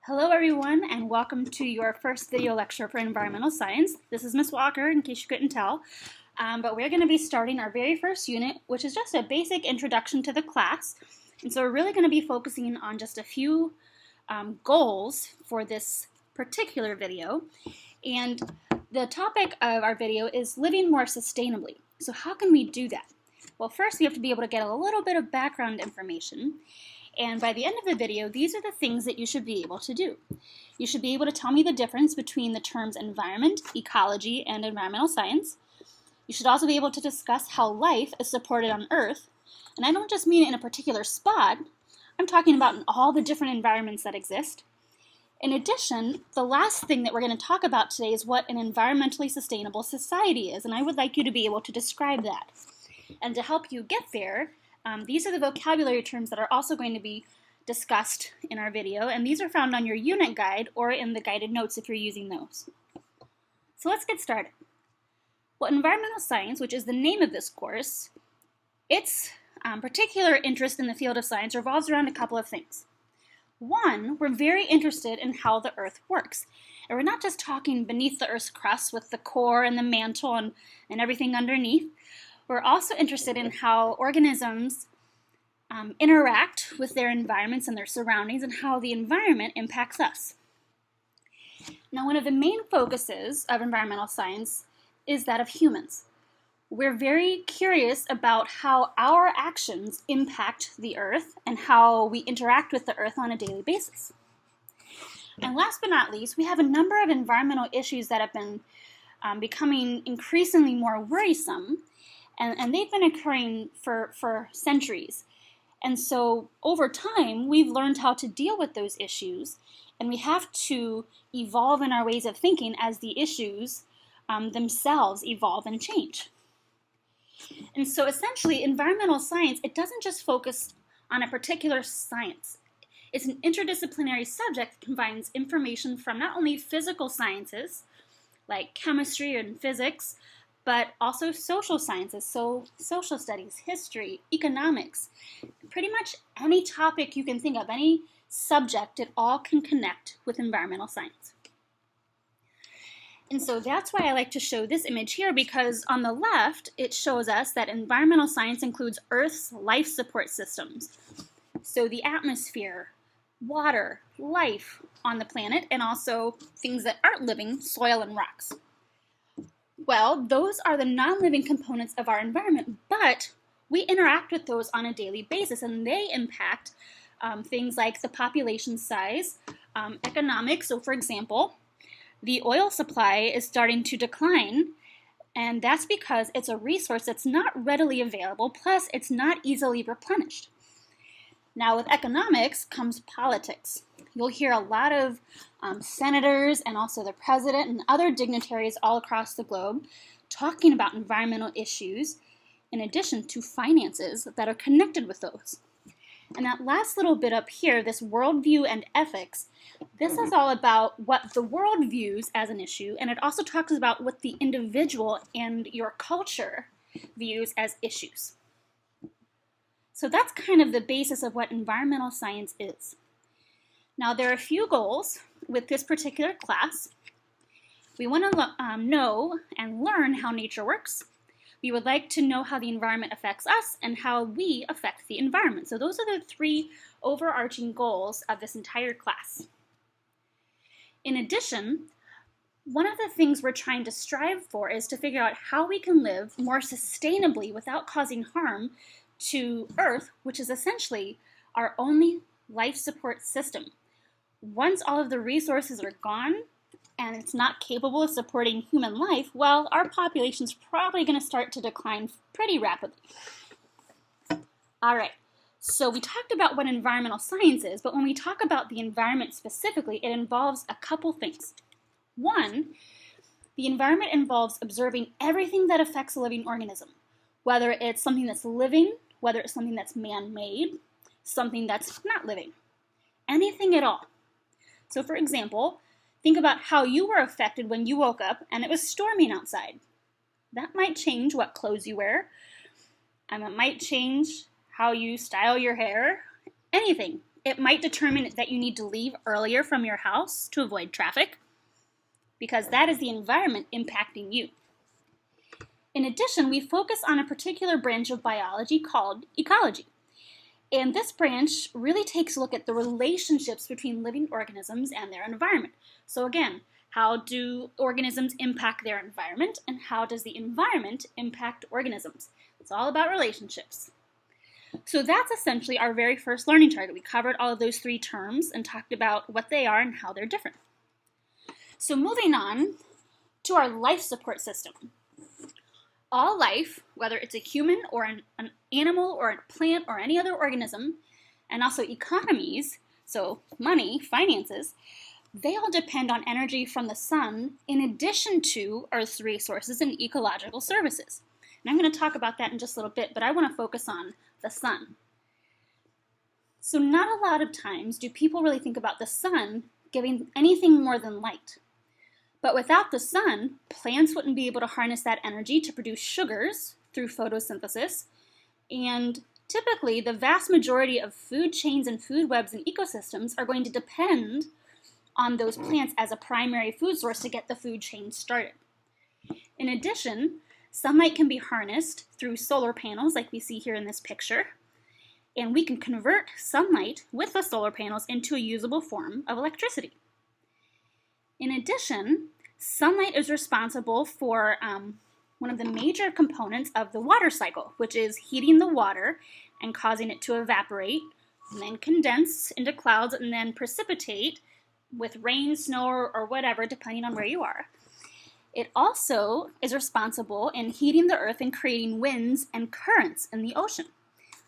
Hello everyone and welcome to your first video lecture for environmental science. This is Miss Walker in case you couldn't tell, but we're going to be starting our very first unit, which is just a basic introduction to the class. And so we're really going to be focusing on just a few goals for this particular video. And the topic of our video is living more sustainably. So how can we do that? Well, first we have to be able to get a little bit of background information. And by the end of the video, these are the things that you should be able to do. You should be able to tell me the difference between the terms environment, ecology, and environmental science. You should also be able to discuss how life is supported on Earth. And I don't just mean in a particular spot, I'm talking about in all the different environments that exist. In addition, the last thing that we're going to talk about today is what an environmentally sustainable society is, and I would like you to be able to describe that. And to help you get there, these are the vocabulary terms that are also going to be discussed in our video, and these are found on your unit guide or in the guided notes if you're using those. So let's get started. Well, environmental science, which is the name of this course, its particular interest in the field of science revolves around a couple of things. One, we're very interested in how the Earth works. And we're not just talking beneath the Earth's crust with the core and the mantle and everything underneath. We're also interested in how organisms interact with their environments and their surroundings and how the environment impacts us. Now, one of the main focuses of environmental science is that of humans. We're very curious about how our actions impact the Earth and how we interact with the Earth on a daily basis. And last but not least, we have a number of environmental issues that have been becoming increasingly more worrisome. And they've been occurring for centuries. And so over time, we've learned how to deal with those issues, and we have to evolve in our ways of thinking as the issues themselves evolve and change. And so essentially, environmental science, it doesn't just focus on a particular science. It's an interdisciplinary subject that combines information from not only physical sciences, like chemistry and physics, but also social sciences, so social studies, history, economics, pretty much any topic you can think of, any subject, it all can connect with environmental science. And so that's why I like to show this image here, because on the left, it shows us that environmental science includes Earth's life support systems. So the atmosphere, water, life on the planet, and also things that aren't living, soil and rocks. Well, those are the non-living components of our environment, but we interact with those on a daily basis, and they impact things like the population size, economics. So for example, the oil supply is starting to decline, and that's because it's a resource that's not readily available, plus it's not easily replenished. Now with economics comes politics. You'll hear a lot of senators and also the president and other dignitaries all across the globe talking about environmental issues in addition to finances that are connected with those. And that last little bit up here, this worldview and ethics, this is all about what the world views as an issue, and it also talks about what the individual and your culture views as issues. So that's kind of the basis of what environmental science is. Now, there are a few goals with this particular class. We want to know and learn how nature works. We would like to know how the environment affects us and how we affect the environment. So those are the three overarching goals of this entire class. In addition, one of the things we're trying to strive for is to figure out how we can live more sustainably without causing harm to Earth, which is essentially our only life support system. Once all of the resources are gone and it's not capable of supporting human life, well, our population's probably going to start to decline pretty rapidly. All right, so we talked about what environmental science is, but when we talk about the environment specifically, it involves a couple things. One, the environment involves observing everything that affects a living organism, whether it's something that's living, whether it's something that's man-made, something that's not living, anything at all. So for example, think about how you were affected when you woke up and it was storming outside. That might change what clothes you wear, and it might change how you style your hair, anything. It might determine that you need to leave earlier from your house to avoid traffic, because that is the environment impacting you. In addition, we focus on a particular branch of biology called ecology. And this branch really takes a look at the relationships between living organisms and their environment. So again, how do organisms impact their environment, and how does the environment impact organisms? It's all about relationships. So that's essentially our very first learning target. We covered all of those three terms and talked about what they are and how they're different. So moving on to our life support system. All life, whether it's a human or an animal or a plant or any other organism, and also economies, so money, finances, they all depend on energy from the sun in addition to Earth's resources and ecological services. And I'm going to talk about that in just a little bit, but I want to focus on the sun. So not a lot of times do people really think about the sun giving anything more than light. But without the sun, plants wouldn't be able to harness that energy to produce sugars through photosynthesis. And typically, the vast majority of food chains and food webs and ecosystems are going to depend on those plants as a primary food source to get the food chain started. In addition, sunlight can be harnessed through solar panels like we see here in this picture. And we can convert sunlight with the solar panels into a usable form of electricity. In addition, sunlight is responsible for one of the major components of the water cycle, which is heating the water and causing it to evaporate, and then condense into clouds, and then precipitate with rain, snow, or whatever, depending on where you are. It also is responsible in heating the earth and creating winds and currents in the ocean.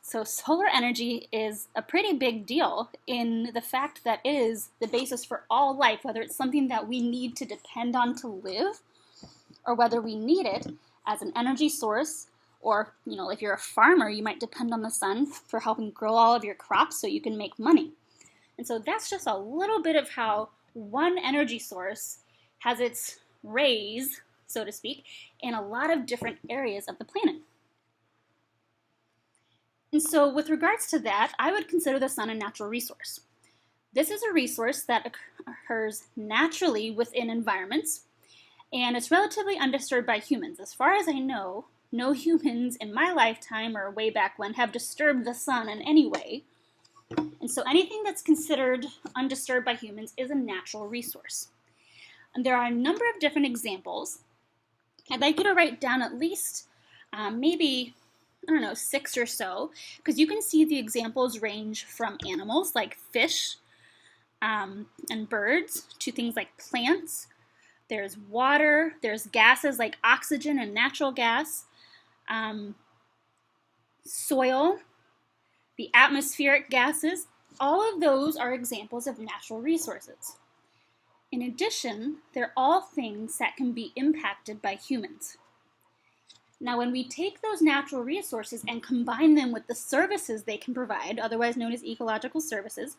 So solar energy is a pretty big deal in the fact that it is the basis for all life, whether it's something that we need to depend on to live, or whether we need it as an energy source, or, if you're a farmer, you might depend on the sun for helping grow all of your crops so you can make money. And so that's just a little bit of how one energy source has its rays, so to speak, in a lot of different areas of the planet. And so with regards to that, I would consider the sun a natural resource. This is a resource that occurs naturally within environments, and it's relatively undisturbed by humans. As far as I know, no humans in my lifetime or way back when have disturbed the sun in any way. And so anything that's considered undisturbed by humans is a natural resource. And there are a number of different examples. I'd like you to write down at least maybe 6 or so, because you can see the examples range from animals like fish and birds to things like plants. There's water, there's gases like oxygen and natural gas, soil, the atmospheric gases. All of those are examples of natural resources. In addition, they're all things that can be impacted by humans. Now, when we take those natural resources and combine them with the services they can provide, otherwise known as ecological services,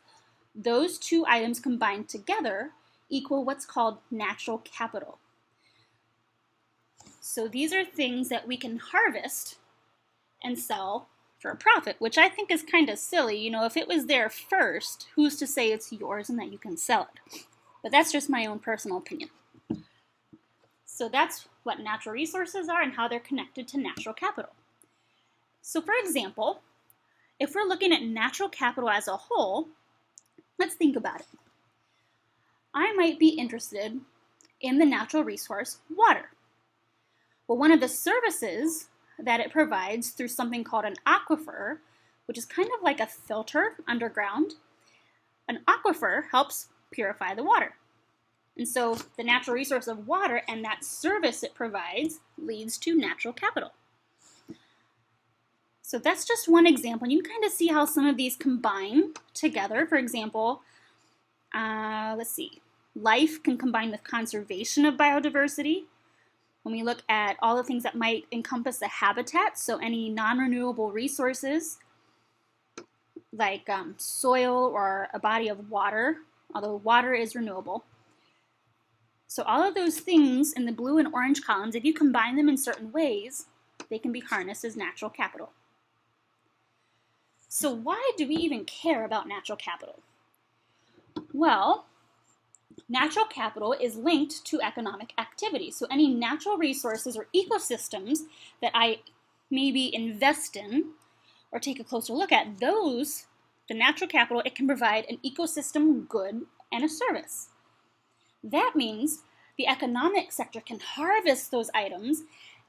those two items combined together equal what's called natural capital. So these are things that we can harvest and sell for a profit, which I think is kind of silly. If it was there first, who's to say it's yours and that you can sell it? But that's just my own personal opinion. So that's what natural resources are and how they're connected to natural capital. So for example, if we're looking at natural capital as a whole, let's think about it. I might be interested in the natural resource water. Well, one of the services that it provides through something called an aquifer, which is kind of like a filter underground, an aquifer helps purify the water. And so the natural resource of water and that service it provides leads to natural capital. So that's just one example. You can kind of see how some of these combine together. For example, life can combine with conservation of biodiversity. When we look at all the things that might encompass a habitat, so any non-renewable resources like soil or a body of water, although water is renewable. So all of those things in the blue and orange columns, if you combine them in certain ways, they can be harnessed as natural capital. So why do we even care about natural capital? Well, natural capital is linked to economic activity. So any natural resources or ecosystems that I maybe invest in or take a closer look at, those, the natural capital, it can provide an ecosystem good and a service. That means the economic sector can harvest those items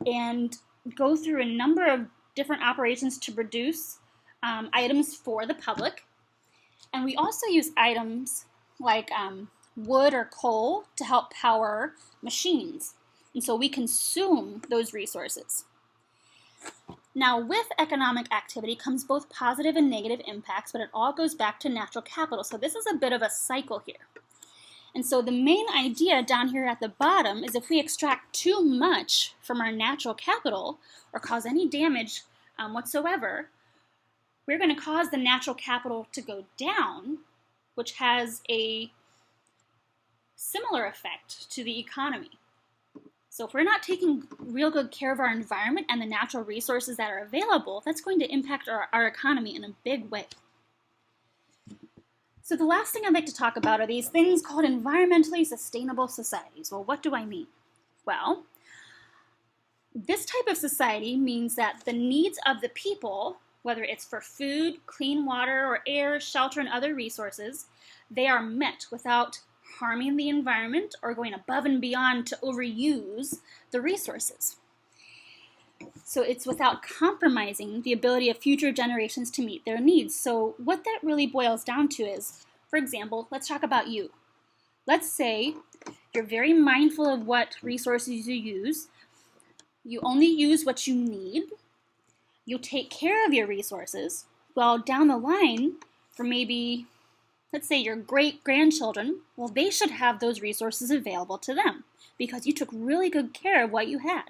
and go through a number of different operations to produce items for the public. And we also use items like wood or coal to help power machines. And so we consume those resources. Now, with economic activity comes both positive and negative impacts, but it all goes back to natural capital. So this is a bit of a cycle here. And so the main idea down here at the bottom is if we extract too much from our natural capital or cause any damage whatsoever, we're going to cause the natural capital to go down, which has a similar effect to the economy. So if we're not taking real good care of our environment and the natural resources that are available, that's going to impact our economy in a big way. So the last thing I'd like to talk about are these things called environmentally sustainable societies. Well, what do I mean? Well, this type of society means that the needs of the people, whether it's for food, clean water, or air, shelter, and other resources, they are met without harming the environment or going above and beyond to overuse the resources. So it's without compromising the ability of future generations to meet their needs. So what that really boils down to is, for example, let's talk about you. Let's say you're very mindful of what resources you use. You only use what you need. You take care of your resources. Well, down the line, for maybe, let's say your great-grandchildren, well, they should have those resources available to them because you took really good care of what you had.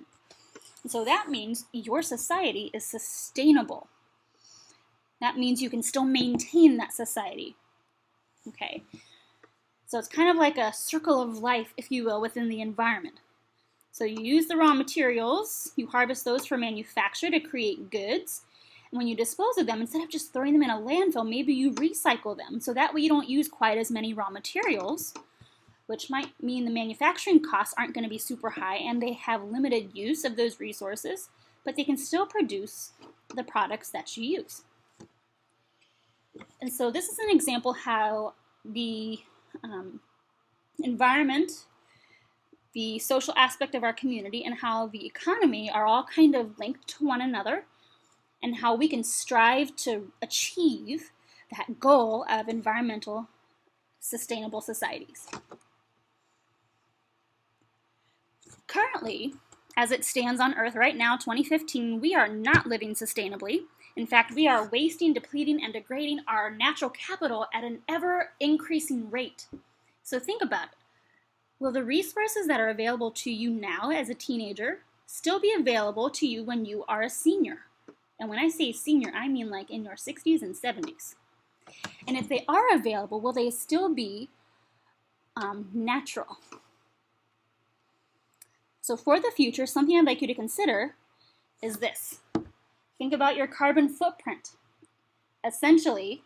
So that means your society is sustainable. That means you can still maintain that society. Okay? So it's kind of like a circle of life, if you will, within the environment. So you use the raw materials, you harvest those for manufacture to create goods, and when you dispose of them, instead of just throwing them in a landfill, maybe you recycle them. So that way you don't use quite as many raw materials, which might mean the manufacturing costs aren't going to be super high and they have limited use of those resources, but they can still produce the products that you use. And so this is an example how the environment, the social aspect of our community, and how the economy are all kind of linked to one another, and how we can strive to achieve that goal of environmental sustainable societies. Currently, as it stands on Earth right now, 2015, we are not living sustainably. In fact, we are wasting, depleting, and degrading our natural capital at an ever-increasing rate. So think about it. Will the resources that are available to you now as a teenager still be available to you when you are a senior? And when I say senior, I mean like in your 60s and 70s. And if they are available, will they still be natural? So for the future, something I'd like you to consider is this. Think about your carbon footprint. Essentially,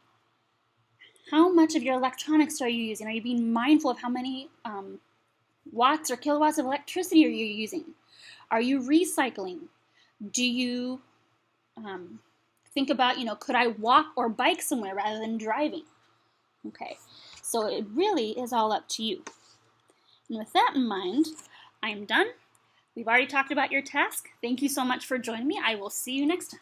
how much of your electronics are you using? Are you being mindful of how many watts or kilowatts of electricity are you using? Are you recycling? Do you think about, could I walk or bike somewhere rather than driving? Okay, so it really is all up to you. And with that in mind, I am done. We've already talked about your task. Thank you so much for joining me. I will see you next time.